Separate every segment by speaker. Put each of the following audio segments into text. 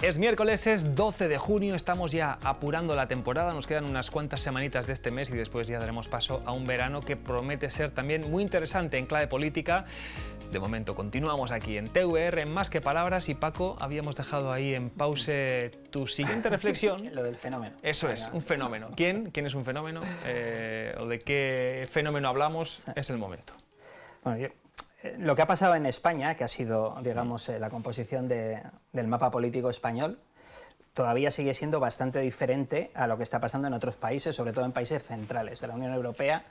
Speaker 1: Es miércoles, es 12 de junio, estamos ya apurando la temporada, nos quedan unas cuantas semanitas de este mes y después ya daremos paso a un verano que promete ser también muy interesante en clave política. De momento continuamos aquí en TVR, en Más que Palabras, y Paco, habíamos dejado ahí en pause tu siguiente reflexión.
Speaker 2: Lo del fenómeno.
Speaker 1: Eso es, un fenómeno. ¿Quién es un fenómeno? ¿O de qué fenómeno hablamos? Es el momento.
Speaker 2: Bueno, lo que ha pasado en España, que ha sido, digamos, la composición del mapa político español, todavía sigue siendo bastante diferente a lo que está pasando en otros países, sobre todo en países centrales de la Unión Europea,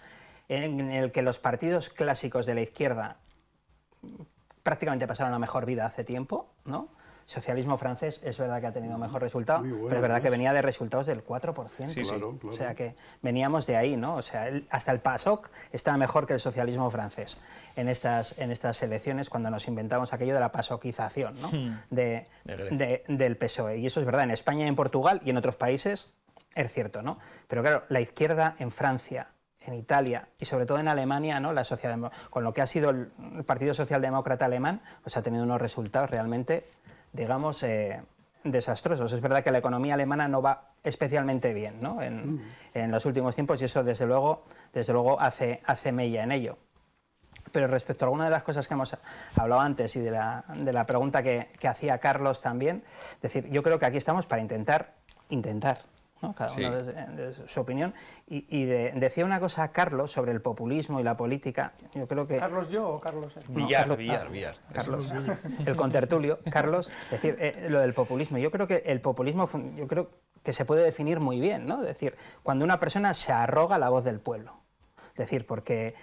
Speaker 2: en el que los partidos clásicos de la izquierda prácticamente pasaron a mejor vida hace tiempo, ¿no? Socialismo francés es verdad que ha tenido mejor resultado, bueno, pero es verdad que venía de resultados del 4%.
Speaker 1: Sí,
Speaker 3: claro.
Speaker 2: O sea que veníamos de ahí, ¿no? O sea, hasta el PASOK estaba mejor que el socialismo francés en estas elecciones, cuando nos inventamos aquello de la pasoquización, ¿no? Del PSOE. Y eso es verdad en España y en Portugal y en otros países, es cierto, ¿no? Pero claro, la izquierda en Francia, en Italia y sobre todo en Alemania, ¿no? Con lo que ha sido el Partido Socialdemócrata alemán, pues ha tenido unos resultados realmente, digamos, desastrosos. Es verdad que la economía alemana no va especialmente bien, ¿no? en los últimos tiempos, y eso desde luego hace mella en ello. Pero respecto a alguna de las cosas que hemos hablado antes y de la pregunta que hacía Carlos también, es decir, yo creo que aquí estamos para intentar, ¿no? Cada uno de su opinión, y decía una cosa Carlos sobre el populismo y la política. Yo creo que...
Speaker 4: ¿Carlos yo o Carlos?
Speaker 1: Villar.
Speaker 2: Carlos, el contertulio, Carlos, es decir, lo del populismo. Yo creo que el populismo, yo creo que se puede definir muy bien, ¿no? Es decir, cuando una persona se arroga la voz del pueblo. Es decir, porque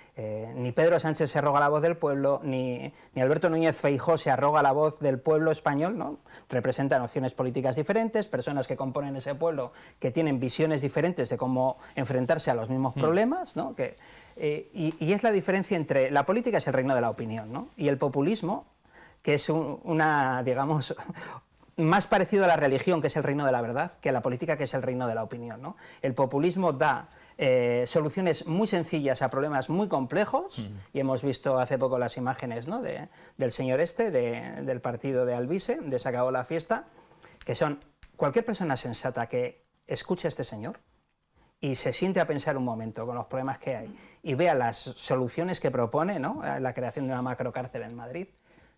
Speaker 2: ni Pedro Sánchez se arroga la voz del pueblo, ni Alberto Núñez Feijóo se arroga la voz del pueblo español, ¿no? Representan opciones políticas diferentes, personas que componen ese pueblo que tienen visiones diferentes de cómo enfrentarse a los mismos problemas, ¿no? Y es la diferencia entre la política, es el reino de la opinión, ¿no? Y el populismo, que es digamos, más parecido a la religión, que es el reino de la verdad, que a la política, que es el reino de la opinión, ¿no? El populismo da soluciones muy sencillas a problemas muy complejos, y hemos visto hace poco las imágenes, ¿no? del señor del partido de Alvise, de Se acabó la fiesta, que son cualquier persona sensata que escuche a este señor y se siente a pensar un momento con los problemas que hay y vea las soluciones que propone, ¿no? La creación de una macrocárcel en Madrid,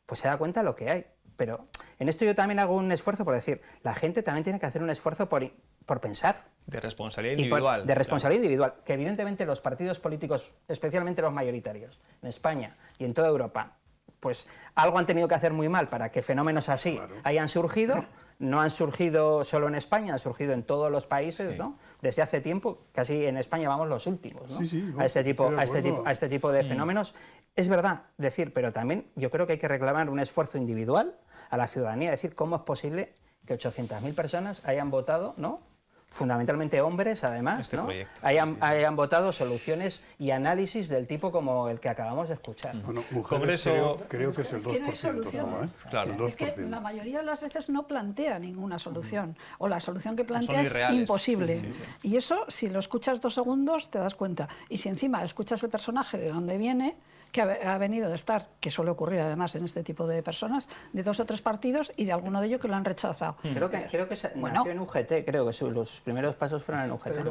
Speaker 2: pues se da cuenta de lo que hay. Pero en esto yo también hago un esfuerzo por decir, la gente también tiene que hacer un esfuerzo por pensar.
Speaker 1: De responsabilidad individual.
Speaker 2: De responsabilidad individual, que evidentemente los partidos políticos, especialmente los mayoritarios, en España y en toda Europa, pues algo han tenido que hacer muy mal para que fenómenos así hayan surgido. No han surgido solo en España, han surgido en todos los países, ¿no? Desde hace tiempo, casi en España vamos los últimos, ¿no? A este tipo de fenómenos. Es verdad decir, pero también yo creo que hay que reclamar un esfuerzo individual a la ciudadanía, decir cómo es posible que 800.000 personas hayan votado, ¿no? Fundamentalmente hombres, además, ¿no? hayan votado soluciones y análisis del tipo como el que acabamos de escuchar.
Speaker 3: Bueno, mujeres creo que es el 2%.
Speaker 5: No
Speaker 1: Claro.
Speaker 5: Es que la mayoría de las veces no plantea ninguna solución, o la solución que plantea es imposible. Y eso, si lo escuchas 2 segundos, te das cuenta. Y si encima escuchas el personaje de dónde viene, que ha venido de estar, que suele ocurrir además en este tipo de personas, de 2 o 3 partidos y de alguno de ellos que lo han rechazado.
Speaker 2: Creo que nació en UGT, creo que los primeros pasos fueron en UGT.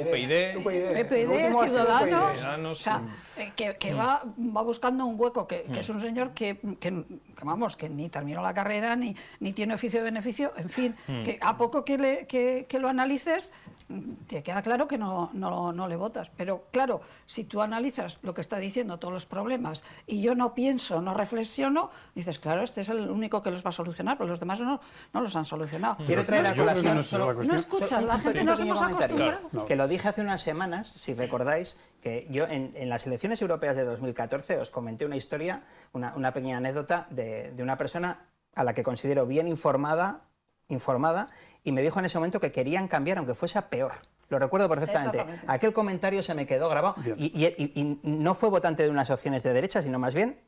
Speaker 1: UPyD,
Speaker 5: Ciudadanos, o sea, que va buscando un hueco, que es un señor que ni terminó la carrera, ni tiene oficio de beneficio, en fin, que a poco que lo analices, te queda claro que no le votas. Pero claro, si tú analizas lo que está diciendo, todos los problemas, y yo no pienso, no reflexiono, dices, claro, este es el único que los va a solucionar, pero los demás no los han solucionado.
Speaker 2: Quiero traer a colación...
Speaker 5: No escuchas, la gente nos hemos acostumbrado.
Speaker 2: Que lo dije hace unas semanas, si recordáis, que yo en las elecciones europeas de 2014 os comenté una historia, una pequeña anécdota de una persona a la que considero bien informada, y me dijo en ese momento que querían cambiar aunque fuese a peor. Lo recuerdo perfectamente. Aquel comentario se me quedó grabado y no fue votante de unas opciones de derecha, sino más bien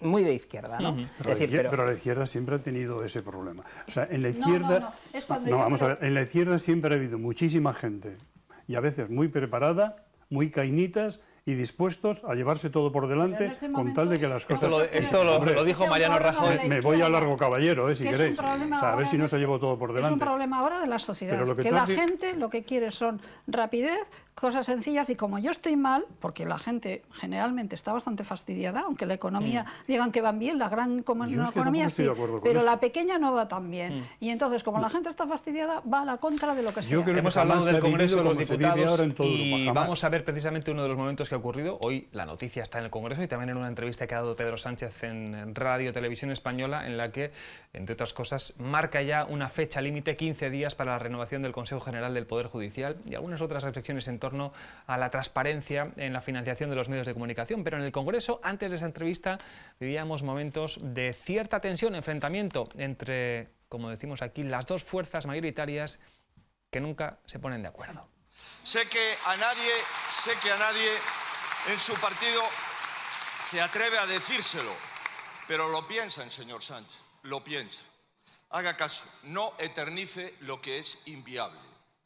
Speaker 2: muy de izquierda, ¿no?
Speaker 3: Pero la izquierda siempre ha tenido ese problema. O sea, en la izquierda... vamos a ver, en la izquierda siempre ha habido muchísima gente, y a veces muy preparada, muy cainitas, y dispuestos a llevarse todo por delante con tal de que las cosas...
Speaker 1: Esto lo dijo Mariano Rajoy.
Speaker 3: Me voy a largo caballero, si queréis. A ver si no se llevó todo por delante.
Speaker 5: Es un problema ahora de la sociedad. Que la gente lo que quiere son rapidez, cosas sencillas, y como yo estoy mal, porque la gente generalmente está bastante fastidiada, aunque la economía digan que van bien, la gran economía sí, pero la pequeña no va tan bien. Y entonces, como la gente está fastidiada, va a la contra de lo que sea.
Speaker 1: Hemos hablado del Congreso de los Diputados y vamos a ver precisamente uno de los momentos que ha ocurrido. Hoy la noticia está en el Congreso y también en una entrevista que ha dado Pedro Sánchez en Radio Televisión Española, en la que, entre otras cosas, marca ya una fecha límite, 15 días para la renovación del Consejo General del Poder Judicial, y algunas otras reflexiones en torno a la transparencia en la financiación de los medios de comunicación. Pero en el Congreso, antes de esa entrevista, vivíamos momentos de cierta tensión, enfrentamiento entre, como decimos aquí, las dos fuerzas mayoritarias que nunca se ponen de acuerdo.
Speaker 4: Sé que a nadie en su partido se atreve a decírselo, pero lo piensan, señor Sánchez, lo piensan. Haga caso, no eternice lo que es inviable.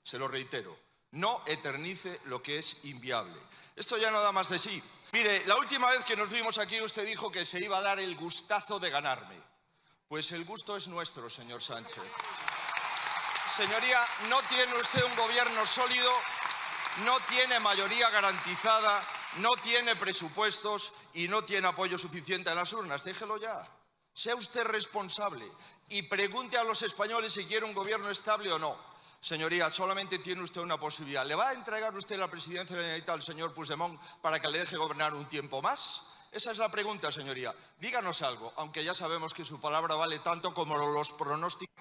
Speaker 4: Se lo reitero, no eternice lo que es inviable. Esto ya no da más de sí. Mire, la última vez que nos vimos aquí usted dijo que se iba a dar el gustazo de ganarme. Pues el gusto es nuestro, señor Sánchez. Señoría, no tiene usted un gobierno sólido, no tiene mayoría garantizada, no tiene presupuestos y no tiene apoyo suficiente en las urnas. Déjelo ya. Sea usted responsable y pregunte a los españoles si quiere un gobierno estable o no. Señoría, solamente tiene usted una posibilidad. ¿Le va a entregar usted la presidencia de la Generalitat al señor Puigdemont para que le deje gobernar un tiempo más? Esa es la pregunta, señoría. Díganos algo, aunque ya sabemos que su palabra vale tanto como los pronósticos.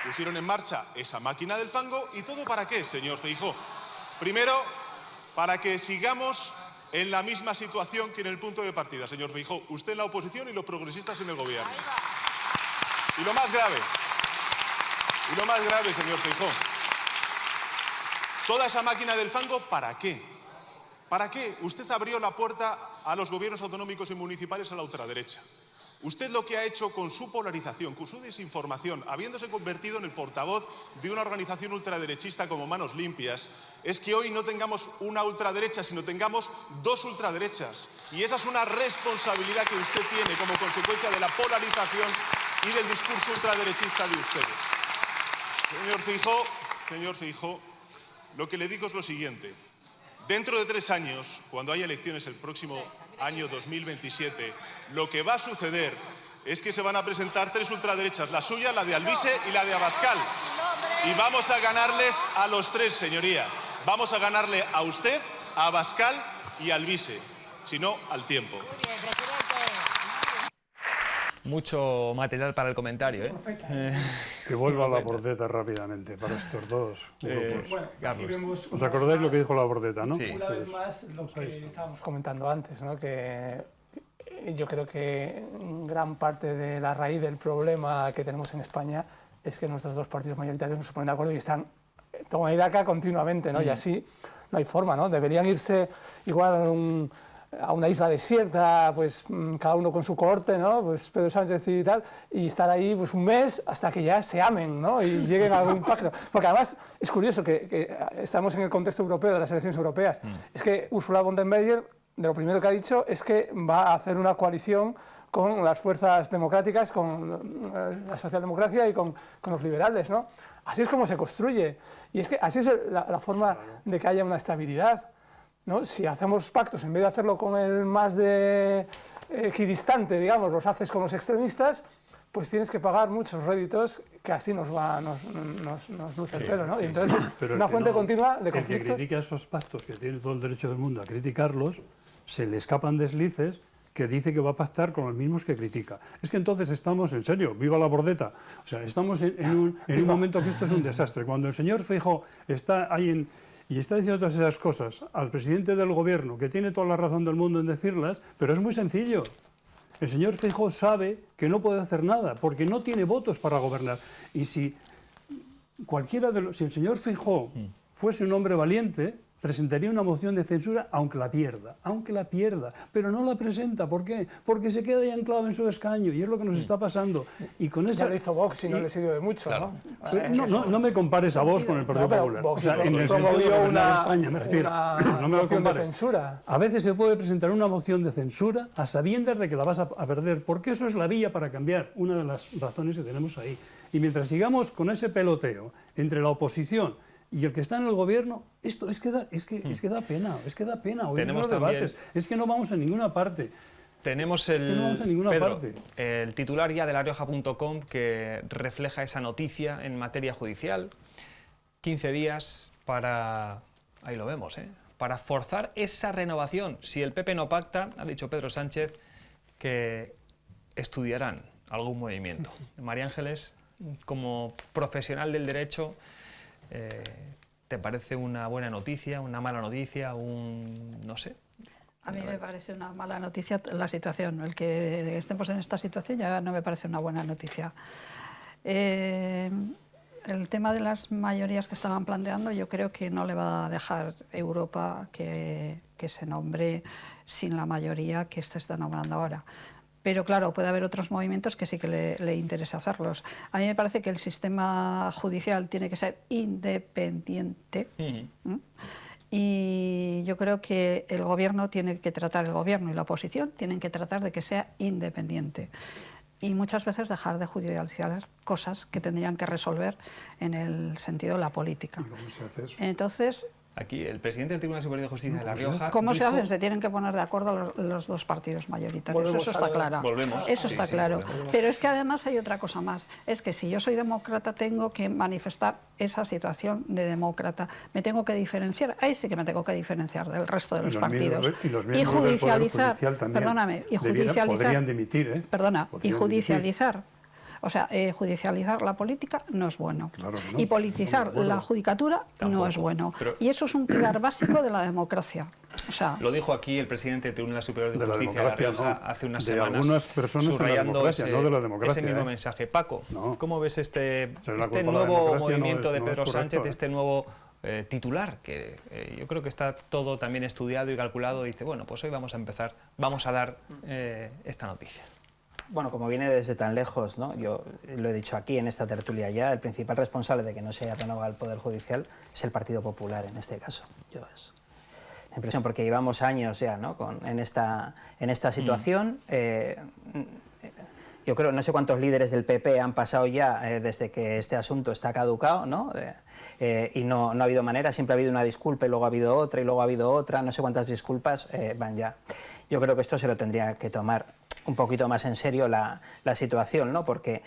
Speaker 6: Pusieron en marcha esa máquina del fango, ¿y todo para qué, señor Feijóo? Primero, para que sigamos en la misma situación que en el punto de partida, señor Feijóo. Usted en la oposición y los progresistas en el gobierno. Y lo más grave, señor Feijóo, toda esa máquina del fango, ¿para qué? ¿Para qué? Usted abrió la puerta a los gobiernos autonómicos y municipales a la ultraderecha. Usted lo que ha hecho con su polarización, con su desinformación, habiéndose convertido en el portavoz de una organización ultraderechista como Manos Limpias, es que hoy no tengamos una ultraderecha, sino tengamos dos ultraderechas. Y esa es una responsabilidad que usted tiene como consecuencia de la polarización y del discurso ultraderechista de ustedes. Señor Feijóo, lo que le digo es lo siguiente. Dentro de 3 años, cuando haya elecciones el próximo año 2027, lo que va a suceder es que se van a presentar 3 ultraderechas, la suya, la de Alvise y la de Abascal. Y vamos a ganarles a los 3, señoría. Vamos a ganarle a usted, a Abascal y a Alvise, si no, al tiempo.
Speaker 1: Mucho material para el comentario, ¿eh?
Speaker 3: Que vuelva la Bordeta rápidamente para estos dos grupos.
Speaker 7: Bueno, aquí vemos
Speaker 3: ¿Os acordáis lo que dijo la Bordeta, no?
Speaker 1: Sí.
Speaker 7: Una vez más lo que estábamos comentando antes, ¿no? Que yo creo que gran parte de la raíz del problema que tenemos en España es que nuestros dos partidos mayoritarios no se ponen de acuerdo y están toma y daca continuamente, ¿no? Y así no hay forma, ¿no? Deberían irse igual a una isla desierta, pues cada uno con su cohorte, ¿no? Pues Pedro Sánchez y tal, y estar ahí pues un mes hasta que ya se amen, ¿no? Y lleguen a algún pacto. Porque además es curioso que estamos en el contexto europeo de las elecciones europeas. Es que Ursula von der Leyen, de lo primero que ha dicho es que va a hacer una coalición con las fuerzas democráticas, con la socialdemocracia y con los liberales, ¿no? Así es como se construye. Y es que así es la forma de que haya una estabilidad, ¿no? Si hacemos pactos, en vez de hacerlo con el más equidistante, digamos, los haces con los extremistas, pues tienes que pagar muchos réditos que así nos luce el pelo, ¿no? Y entonces
Speaker 3: pero
Speaker 7: una fuente continua de
Speaker 3: conflictos. El que critica esos pactos, que tiene todo el derecho del mundo a criticarlos, se le escapan deslices que dice que va a pactar con los mismos que critica. Es que entonces estamos, en serio, viva la Bordeta, o sea, estamos en un momento que esto es un desastre. Cuando el señor Feijóo está ahí y está diciendo todas esas cosas al presidente del gobierno, que tiene toda la razón del mundo en decirlas, pero es muy sencillo. El señor Feijóo sabe que no puede hacer nada, porque no tiene votos para gobernar. Y si el señor Feijóo fuese un hombre valiente, presentaría una moción de censura aunque la pierda, pero no la presenta. ¿Por qué? Porque se queda ya anclado en su escaño y es lo que nos está pasando. Y con esa...
Speaker 7: Ya lo hizo Vox y no le sirvió de mucho,
Speaker 1: claro.
Speaker 7: ¿no?
Speaker 3: No me compares a Vox con el Partido Popular.
Speaker 7: Vox
Speaker 3: O sea, en el sentido de
Speaker 7: promovió
Speaker 3: gobernar España, me refiero. No me lo
Speaker 7: moción de
Speaker 3: compares.
Speaker 7: censura.
Speaker 3: A veces se puede presentar una moción de censura a sabiendas de que la vas a perder, porque eso es la vía para cambiar, una de las razones que tenemos ahí. Y mientras sigamos con ese peloteo entre la oposición y el que está en el gobierno, esto es que da pena, oír
Speaker 1: Tenemos
Speaker 3: los debates,
Speaker 1: también...
Speaker 3: es que no vamos a ninguna parte.
Speaker 1: Tenemos
Speaker 3: Es que no vamos a ninguna
Speaker 1: Pedro,
Speaker 3: parte.
Speaker 1: el titular ya de larioja.com que refleja esa noticia en materia judicial. 15 días para, ahí lo vemos, para forzar esa renovación. Si el PP no pacta, ha dicho Pedro Sánchez, que estudiarán algún movimiento. María Ángeles, como profesional del derecho, ¿te parece una buena noticia, una mala noticia, no sé?
Speaker 5: A mí me parece una mala noticia la situación. El que estemos en esta situación ya no me parece una buena noticia. El tema de las mayorías que estaban planteando, yo creo que no le va a dejar Europa que se nombre sin la mayoría que se está nombrando ahora. Pero claro, puede haber otros movimientos que sí que le interesa hacerlos. A mí me parece que el sistema judicial tiene que ser independiente. Y yo creo que el gobierno y la oposición tienen que tratar de que sea independiente. Y muchas veces dejar de judicializar cosas que tendrían que resolver en el sentido de la política.
Speaker 3: ¿Y cómo se hace eso?
Speaker 5: Entonces,
Speaker 1: Aquí, el presidente del Tribunal Superior de Justicia de La Rioja...
Speaker 5: ¿cómo se
Speaker 1: dijo...
Speaker 5: hacen? Se tienen que poner de acuerdo los dos partidos mayoritarios.
Speaker 7: Volvemos
Speaker 5: Eso está claro.
Speaker 1: Volvemos.
Speaker 5: Eso está claro.
Speaker 1: volvemos.
Speaker 5: Pero es que además hay otra cosa más. Es que si yo soy demócrata tengo que manifestar esa situación de demócrata. Me tengo que diferenciar. Ahí sí que me tengo que diferenciar del resto de los partidos.
Speaker 3: Y los
Speaker 5: Y
Speaker 3: miembros del Poder
Speaker 5: judicializar.
Speaker 3: Judicial también
Speaker 5: Perdóname. Y judicializar.
Speaker 3: Podrían dimitir,
Speaker 5: Perdona. Y
Speaker 3: Podrían
Speaker 5: judicializar. O sea, judicializar la política no es bueno.
Speaker 3: Claro que no.
Speaker 5: Y politizar
Speaker 3: Estamos de acuerdo.
Speaker 5: la judicatura no es bueno.
Speaker 1: Pero-
Speaker 5: Y eso es un pilar básico de la democracia. O sea,
Speaker 1: Lo dijo aquí el presidente del Tribunal Superior de
Speaker 3: De la
Speaker 1: Justicia de La
Speaker 3: democracia,
Speaker 1: Rioja
Speaker 3: no.
Speaker 1: hace unas
Speaker 3: De
Speaker 1: semanas,
Speaker 3: algunas personas en la
Speaker 1: subrayando
Speaker 3: democracia, no de la democracia,
Speaker 1: ese mismo
Speaker 3: ¿eh?
Speaker 1: mensaje. Paco,
Speaker 3: No.
Speaker 1: ¿cómo ves este
Speaker 3: O sea, la culpa de la
Speaker 1: nuevo
Speaker 3: democracia
Speaker 1: movimiento
Speaker 3: no
Speaker 1: de
Speaker 3: es
Speaker 1: Pedro
Speaker 3: correcto,
Speaker 1: Sánchez,
Speaker 3: ¿eh?
Speaker 1: este nuevo titular? Que yo creo que está todo también estudiado y calculado. Dice, bueno, pues hoy vamos a dar esta noticia.
Speaker 2: Bueno, como viene desde tan lejos, ¿no? Yo lo he dicho aquí en esta tertulia ya, el principal responsable de que no se haya renovado el Poder Judicial es el Partido Popular en este caso. Es mi impresión, porque llevamos años ya, ¿no? en esta situación. Yo creo, no sé cuántos líderes del PP han pasado ya desde que este asunto está caducado, ¿no? Y no ha habido manera, siempre ha habido una disculpa y luego ha habido otra y luego ha habido otra, no sé cuántas disculpas van ya. Yo creo que esto se lo tendría que tomar un poquito más en serio la situación, ¿no? Porque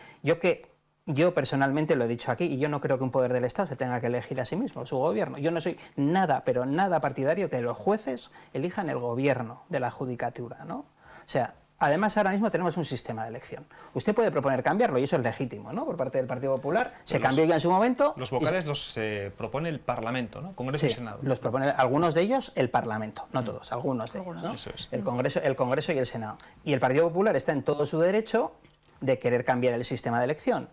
Speaker 2: yo personalmente lo he dicho aquí y yo no creo que un poder del Estado se tenga que elegir a sí mismo, su gobierno. Yo no soy nada, pero nada partidario que los jueces elijan el gobierno de la judicatura, ¿no? O sea, además ahora mismo tenemos un sistema de elección. Usted puede proponer cambiarlo y eso es legítimo, ¿no? Por parte del Partido Popular. Se cambió ya en su momento.
Speaker 1: Los vocales los propone el Parlamento, ¿no? Congreso y Senado.
Speaker 2: Los propone algunos de ellos el Parlamento, no todos, algunos de ellos, ¿no?
Speaker 1: Eso es.
Speaker 2: El Congreso y el Senado. Y el Partido Popular está en todo su derecho de querer cambiar el sistema de elección.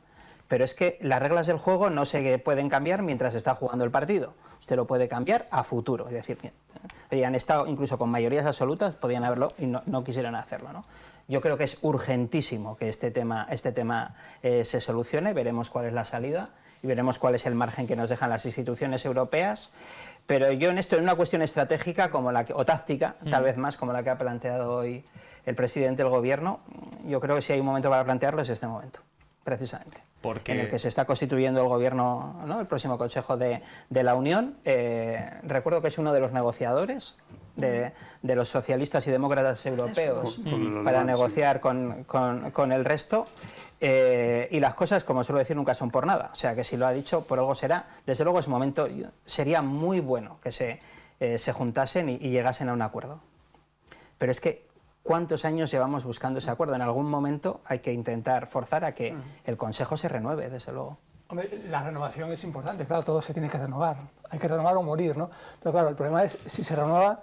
Speaker 2: Pero es que las reglas del juego no se pueden cambiar mientras está jugando el partido. Usted lo puede cambiar a futuro. Es decir, han estado incluso con mayorías absolutas, podían haberlo y no quisieron hacerlo, ¿no? Yo creo que es urgentísimo que este tema se solucione. Veremos cuál es la salida y veremos cuál es el margen que nos dejan las instituciones europeas. Pero yo en una cuestión estratégica o táctica, tal vez más como la que ha planteado hoy el presidente del Gobierno, yo creo que si hay un momento para plantearlo es este momento, precisamente.
Speaker 1: Porque...
Speaker 2: En el que se está constituyendo el Gobierno, ¿no? El próximo Consejo de la Unión. Recuerdo que es uno de los negociadores de los socialistas y demócratas europeos para negociar con el resto. Y las cosas, como suelo decir, nunca son por nada. O sea, que si lo ha dicho, por algo será. Desde luego, es un momento, sería muy bueno que se juntasen y llegasen a un acuerdo. Pero es que, ¿cuántos años llevamos buscando ese acuerdo? En algún momento hay que intentar forzar a que el Consejo se renueve, desde luego.
Speaker 7: Hombre, la renovación es importante, claro, todo se tiene que renovar. Hay que renovar o morir, ¿no? Pero claro, el problema es si se renueva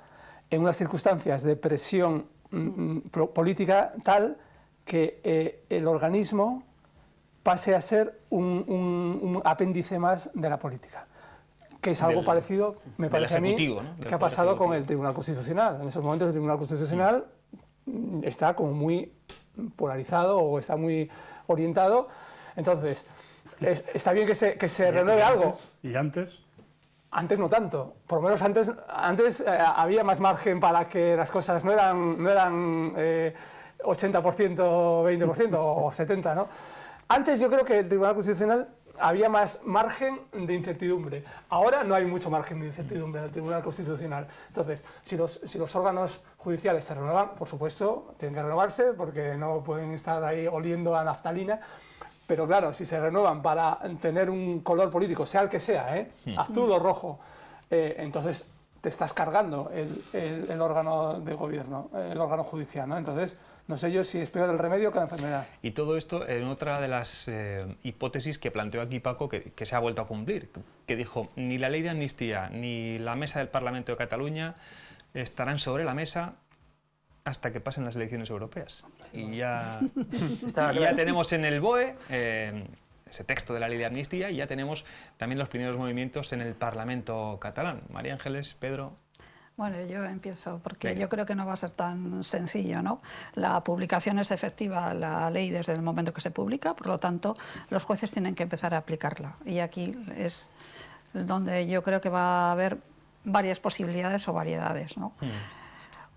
Speaker 7: en unas circunstancias de presión política tal que el organismo pase a ser un apéndice más de la política. que es algo parecido, me parece a mí,
Speaker 1: ¿no?
Speaker 7: que ha pasado con el Tribunal Constitucional. En esos momentos el Tribunal Constitucional está como muy polarizado o está muy orientado. Entonces, está bien que se renueve algo.
Speaker 3: ¿Y antes?
Speaker 7: Antes no tanto. Por lo menos antes había más margen para que las cosas no eran 80%, 20% o 70%, ¿no? Antes yo creo que el Tribunal Constitucional había más margen de incertidumbre. Ahora no hay mucho margen de incertidumbre en el Tribunal Constitucional. Entonces, si los órganos judiciales se renuevan, por supuesto, tienen que renovarse porque no pueden estar ahí oliendo a naftalina. Pero claro, si se renuevan para tener un color político, sea el que sea, azul o rojo, entonces te estás cargando el órgano de gobierno, el órgano judicial, ¿no? Entonces, no sé yo si es peor el remedio que la enfermedad.
Speaker 1: Y todo esto en otra de las hipótesis que planteó aquí Paco, que se ha vuelto a cumplir, que dijo, ni la ley de amnistía ni la mesa del Parlamento de Cataluña estarán sobre la mesa hasta que pasen las elecciones europeas. Y ya tenemos en el BOE ese texto de la ley de amnistía y ya tenemos también los primeros movimientos en el Parlamento catalán. María Ángeles, Pedro.
Speaker 5: Bueno, yo empiezo, porque
Speaker 1: Venga.
Speaker 5: yo creo que no va a ser tan sencillo, ¿no? La publicación es efectiva, la ley, desde el momento que se publica, por lo tanto, los jueces tienen que empezar a aplicarla. Y aquí es donde yo creo que va a haber varias posibilidades o variedades, ¿no?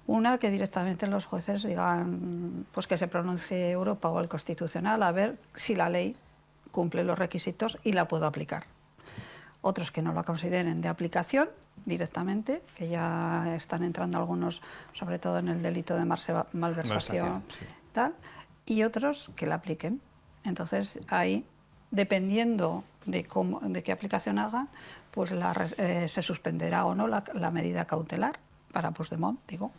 Speaker 5: Una, que directamente los jueces digan, pues que se pronuncie Europa o el Constitucional a ver si la ley cumple los requisitos y la puedo aplicar. Otros que no la consideren de aplicación directamente, que ya están entrando algunos, sobre todo en el delito de malversación,
Speaker 1: sí.
Speaker 5: tal, y otros que la apliquen. Entonces, ahí, dependiendo de qué aplicación hagan, pues se suspenderá o no la medida cautelar para Puigdemont, digo,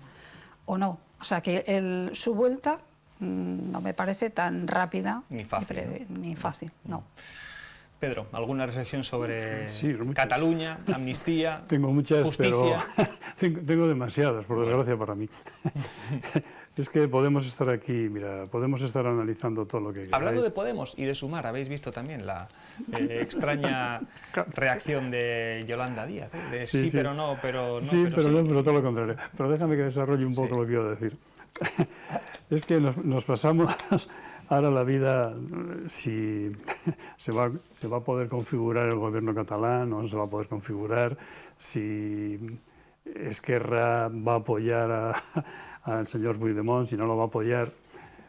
Speaker 5: o no. O sea, que su vuelta no me parece tan rápida
Speaker 1: Ni fácil,
Speaker 5: ni fácil, no.
Speaker 1: Pedro, ¿alguna reflexión sobre
Speaker 3: Sí, muchas.
Speaker 1: Cataluña, amnistía,
Speaker 3: Tengo muchas,
Speaker 1: justicia?
Speaker 3: pero tengo demasiadas, por desgracia para mí. Es que podemos estar aquí, mira, podemos estar analizando todo lo que queráis.
Speaker 1: Hablando de Podemos y de Sumar, habéis visto también la extraña reacción de Yolanda Díaz, de sí, pero no, pero no,
Speaker 3: sí, pero
Speaker 1: sí.
Speaker 3: no, pero todo lo contrario. Pero déjame que desarrolle un poco
Speaker 1: Sí.
Speaker 3: lo que iba a decir. Es que nos pasamos ahora la vida, si se va a poder configurar el gobierno catalán o no se va a poder configurar, si Esquerra va a apoyar al señor Puigdemont, si no lo va a apoyar.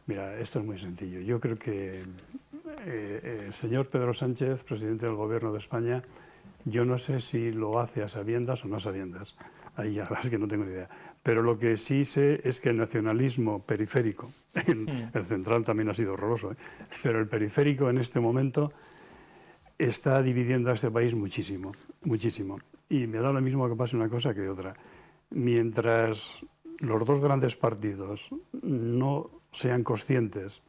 Speaker 3: Mira, esto es muy sencillo. Yo creo que el señor Pedro Sánchez, presidente del Gobierno de España, yo no sé si lo hace a sabiendas o no a sabiendas. Ahí ya es que no tengo ni idea. Pero lo que sí sé es que el nacionalismo periférico, el central también ha sido horroroso, pero el periférico en este momento está dividiendo a este país muchísimo, muchísimo. Y me da lo mismo que pase una cosa que otra. Mientras los dos grandes partidos no sean conscientes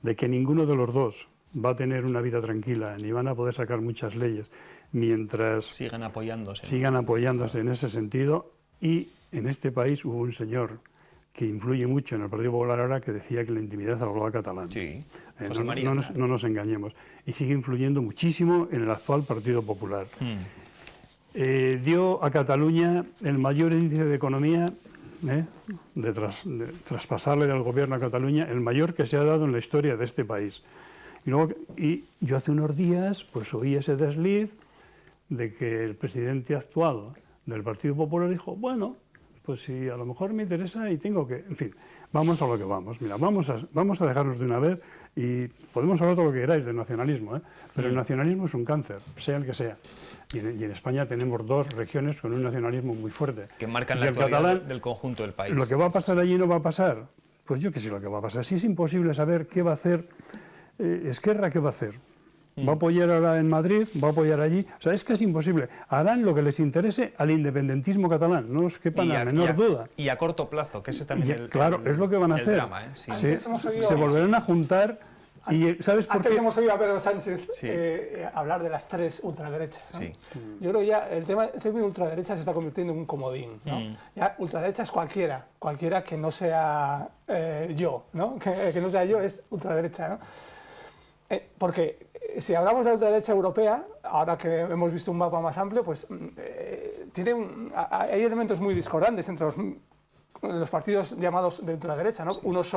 Speaker 3: de que ninguno de los dos va a tener una vida tranquila ni van a poder sacar muchas leyes, mientras
Speaker 1: Sigan apoyándose.
Speaker 3: sigan apoyándose en ese sentido. Y en este país hubo un señor que influye mucho en el Partido Popular ahora que decía que la intimidad hablaba catalán.
Speaker 1: Sí, José María.
Speaker 3: No nos engañemos. Y sigue influyendo muchísimo en el actual Partido Popular. Dio a Cataluña el mayor índice de economía, de traspasarle del gobierno a Cataluña, el mayor que se ha dado en la historia de este país. Y yo hace unos días pues oí ese desliz de que el presidente actual del Partido Popular dijo, bueno, pues si a lo mejor me interesa y tengo que... En fin, vamos a lo que vamos. Mira, vamos a dejarnos de una vez y podemos hablar todo lo que queráis del nacionalismo, pero el nacionalismo es un cáncer, sea el que sea. Y en España tenemos dos regiones con un nacionalismo muy fuerte.
Speaker 1: Que marcan
Speaker 3: Y
Speaker 1: la
Speaker 3: el
Speaker 1: actualidad
Speaker 3: catalán,
Speaker 1: del conjunto del país.
Speaker 3: ¿lo que va a pasar allí no va a pasar? Pues yo qué sé lo que va a pasar. Si es imposible saber qué va a hacer Esquerra, ¿qué va a hacer? ¿Va a apoyar ahora en Madrid? ¿Va a apoyar allí? O sea, es que es imposible. Harán lo que les interese al independentismo catalán, no os quepa la menor duda.
Speaker 1: Y a corto plazo, que ese es también
Speaker 3: claro, es lo que van a hacer.
Speaker 1: Drama, sí.
Speaker 3: Se volverán a juntar y ¿sabes por
Speaker 7: Antes
Speaker 3: qué?
Speaker 7: hemos oído a Pedro Sánchez
Speaker 1: Sí.
Speaker 7: hablar de las tres ultraderechas, ¿no?
Speaker 1: Sí.
Speaker 7: Yo creo que ya el tema de ultraderecha se está convirtiendo en un comodín, ¿no? Ya ultraderecha es cualquiera que no sea yo, ¿no? Que no sea yo es ultraderecha, ¿no? Porque si hablamos de la ultraderecha europea, ahora que hemos visto un mapa más amplio, pues hay elementos muy discordantes entre los partidos llamados de ultraderecha, ¿no? Unos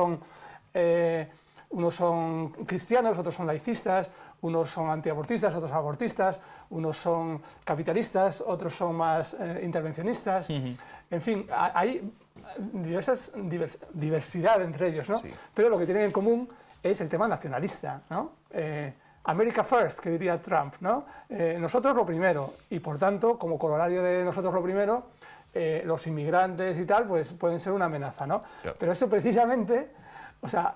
Speaker 7: son cristianos, otros son laicistas, unos son antiabortistas, otros abortistas, unos son capitalistas, otros son más intervencionistas. En fin, hay diversidad entre ellos, ¿no? Sí. Pero lo que tienen en común es el tema nacionalista, ¿no? America first, que diría Trump, ¿no? Nosotros lo primero, y por tanto, como corolario de nosotros lo primero, los inmigrantes y tal, pues pueden ser una amenaza, ¿no? Claro. Pero eso precisamente, o sea,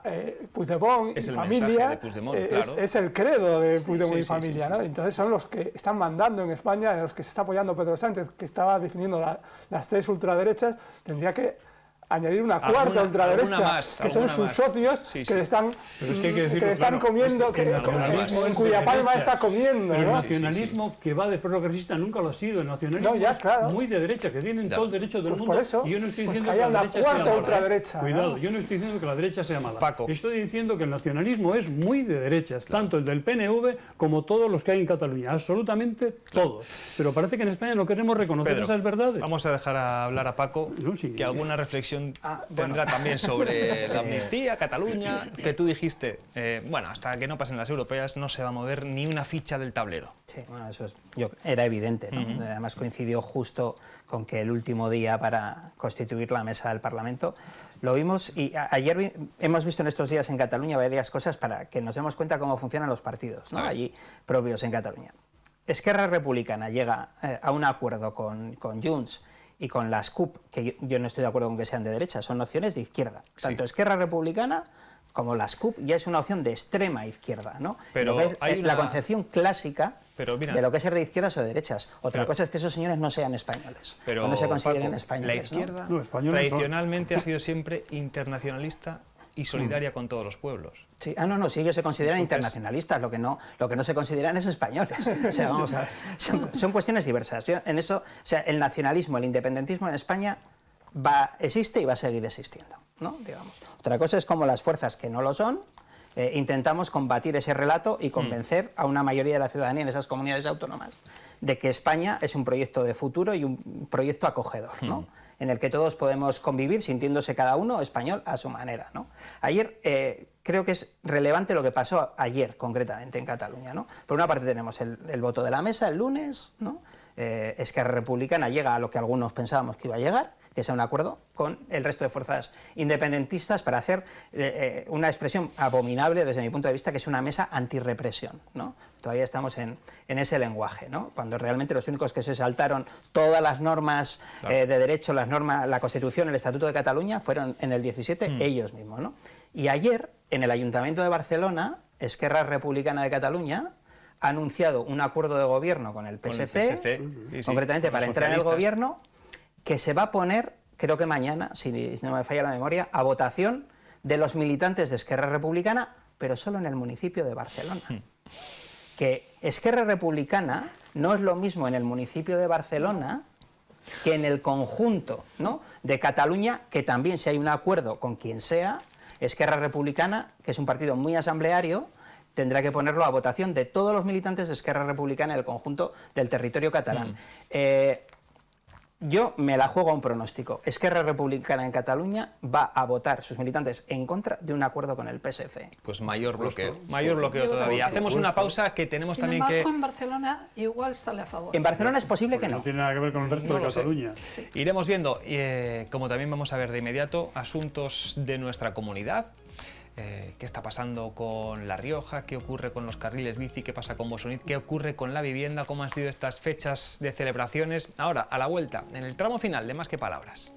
Speaker 7: Puigdemont y familia de Puigdemont, claro. es el credo de Puigdemont y familia, ¿no? Entonces son los que están mandando en España, en los que se está apoyando Pedro Sánchez, que estaba definiendo las tres ultraderechas, tendría que añadir una cuarta ultraderecha, que son sus socios que le están, comiendo, en cuya palma está comiendo.
Speaker 3: Pero el nacionalismo que va de progresista nunca lo ha sido. El nacionalismo es muy de derecha, que tienen todo el derecho del mundo.
Speaker 7: Por eso,
Speaker 3: y yo no estoy diciendo que la derecha sea mala. Cuidado, yo no estoy diciendo que la derecha sea mala.
Speaker 1: Paco.
Speaker 3: Estoy diciendo que el nacionalismo es muy de derechas, tanto el del PNV como todos los que hay en Cataluña, absolutamente todos. Pero parece que en España no queremos reconocer esas verdades.
Speaker 1: Vamos a dejar hablar a Paco, que alguna reflexión tendrá también sobre la amnistía, Cataluña, que tú dijiste, bueno, hasta que no pasen las europeas no se va a mover ni una ficha del tablero.
Speaker 2: Sí, bueno, eso era evidente, ¿no? Además coincidió justo con que el último día para constituir la mesa del Parlamento lo vimos, y ayer hemos visto en estos días en Cataluña varias cosas para que nos demos cuenta cómo funcionan los partidos, ¿no? Allí propios en Cataluña. Esquerra Republicana llega a un acuerdo con Junts y con las CUP, que yo no estoy de acuerdo con que sean de derecha, son opciones de izquierda. Tanto Esquerra Republicana como las CUP ya es una opción de extrema izquierda, ¿no?
Speaker 1: Pero
Speaker 2: la concepción clásica de lo que es ser de izquierdas o de derechas. Otra cosa es que esos señores no sean españoles, o no se consideren españoles.
Speaker 1: La izquierda tradicionalmente ha sido siempre internacionalista y solidaria con todos los pueblos.
Speaker 2: Sí, sí, ellos se consideran internacionalistas, lo que no se consideran es españoles. O sea, vamos a ver, son cuestiones diversas. En eso, o sea, el nacionalismo, el independentismo en España existe y va a seguir existiendo, ¿no? Digamos. Otra cosa es cómo las fuerzas que no lo son intentamos combatir ese relato y convencer a una mayoría de la ciudadanía en esas comunidades autónomas de que España es un proyecto de futuro y un proyecto acogedor, ¿no? En el que todos podemos convivir sintiéndose cada uno español a su manera, ¿no? Ayer creo que es relevante lo que pasó ayer concretamente en Cataluña, ¿no? Por una parte tenemos el voto de la mesa el lunes, ¿no? Esquerra Republicana llega a lo que algunos pensábamos que iba a llegar, que es un acuerdo con el resto de fuerzas independentistas para hacer una expresión abominable desde mi punto de vista, que es una mesa antirrepresión, ¿no? Todavía estamos en ese lenguaje, ¿no? Cuando realmente los únicos que se saltaron todas las normas de derecho, la Constitución, el Estatuto de Cataluña, fueron en el 17 ellos mismos, ¿no? Y ayer, en el Ayuntamiento de Barcelona, Esquerra Republicana de Cataluña ha anunciado un acuerdo de gobierno con el PSC, concretamente para entrar en el gobierno, que se va a poner, creo que mañana, si no me falla la memoria, a votación de los militantes de Esquerra Republicana, pero solo en el municipio de Barcelona. Que Esquerra Republicana no es lo mismo en el municipio de Barcelona que en el conjunto, ¿no?, de Cataluña, que también, si hay un acuerdo con quien sea, Esquerra Republicana, que es un partido muy asambleario, tendrá que ponerlo a votación de todos los militantes de Esquerra Republicana en el conjunto del territorio catalán. Yo me la juego a un pronóstico. Esquerra Republicana en Cataluña va a votar sus militantes en contra de un acuerdo con el PSC.
Speaker 1: Pues mayor bloqueo todavía. Hacemos una pausa que tenemos también que...
Speaker 5: en Barcelona igual sale a favor.
Speaker 2: En Barcelona es posible que no.
Speaker 3: No tiene nada que ver con el resto de Cataluña.
Speaker 1: Iremos viendo, como también vamos a ver de inmediato, asuntos de nuestra comunidad. ¿Qué está pasando con La Rioja? ¿Qué ocurre con los carriles bici? ¿Qué pasa con Bosonit? ¿Qué ocurre con la vivienda? ¿Cómo han sido estas fechas de celebraciones? Ahora, a la vuelta, en el tramo final de Más que Palabras.